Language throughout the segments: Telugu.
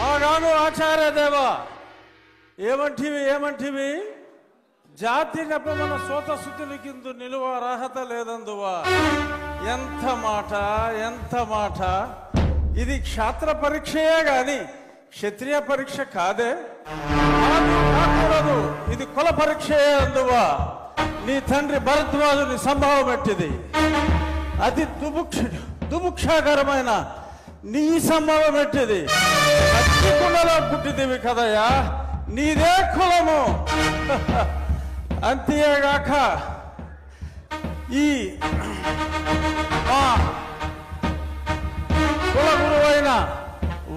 ఆగాను ఆచార్య దేవా ఏమంటివి జాతి నెపమన సోత శుద్ధులకిందు నిలువ అర్హత లేదందువా ఎంత మాట ఇది క్షాత్ర పరీక్షయే గాని క్షత్రియ పరీక్ష కాదే కాకూడదు ఇది కుల పరీక్షయే అందువా నీ తండ్రి భరద్వాజుని సంభవం ఎట్టిది అతి దుముక్షాకరమైన నీ సంభవం ఎట్టిది కుండలో పుట్టిదివి కదయ్యా నీదే కులము అంతేగాక ఈ కుల గురువైన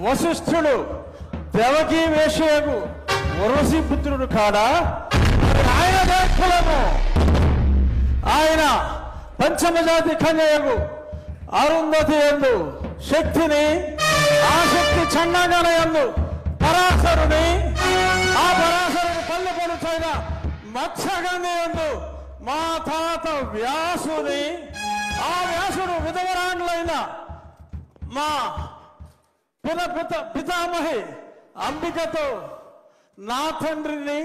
వశిష్ఠుడు దేవకీ వేషయకు ఉర్వశీ పుత్రుడు కాడా ఆయనదే కులము ఆయన పంచమజాతి కన్యకు అరుంధతి యందు శక్తిని ఆ శక్తి చండాగన యందు పరాశరుని ఆ పరాశరుని పల్లె పడుచైన మత్స్యగంధి యందు మా తాత వ్యాసుని ఆ వ్యాసుడు విధవరాండ్లైన మా పితామహి అంబికతో నా తండ్రిని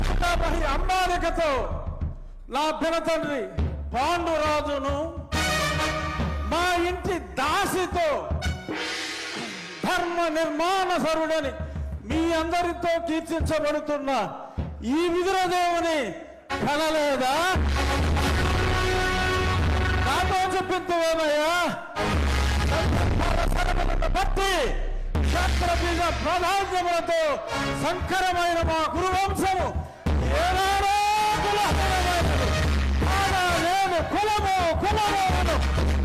పితామహి అంబాలికతో నా పినతండ్రి పాండురాజును మా ఇంటి దాసితో ధర్మ నిర్మాణ సరుడని మీ అందరితో కీర్తించబడుతున్న ఈ విదురదేవుని కనలేదా నాతో చెప్పిందేమయ్యా భక్తి క్షత్రబీజ ప్రాధాన్యములతో సంకరమైన మా గురువంశము ఏనాడో నేను కులము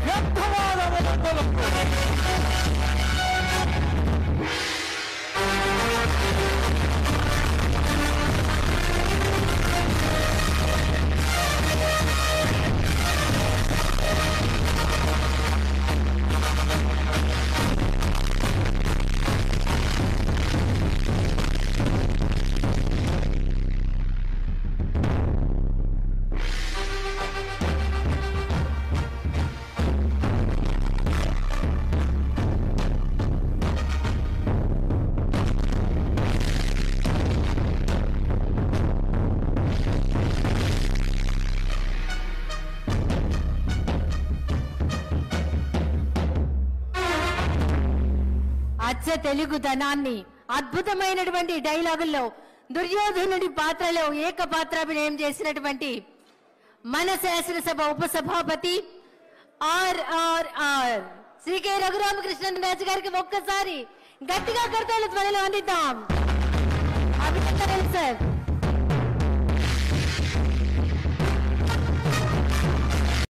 వ్యర్థవాదములు తెలుగుదనాన్ని అద్భుతమైనటువంటి డైలాగుల్లో దుర్యోధనుడి పాత్రలో ఏకపాత్రాభినయం చేసినటువంటి మన శాసనసభ ఉపసభాపతి ఆర్ఆర్ఆర్ శ్రీ కె రఘురామకృష్ణన్ రాజు గారికి ఒక్కసారి గట్టిగా కర్తవ్యాలు ధ్వనిలో అందిద్దాం. అభినందనలు సార్.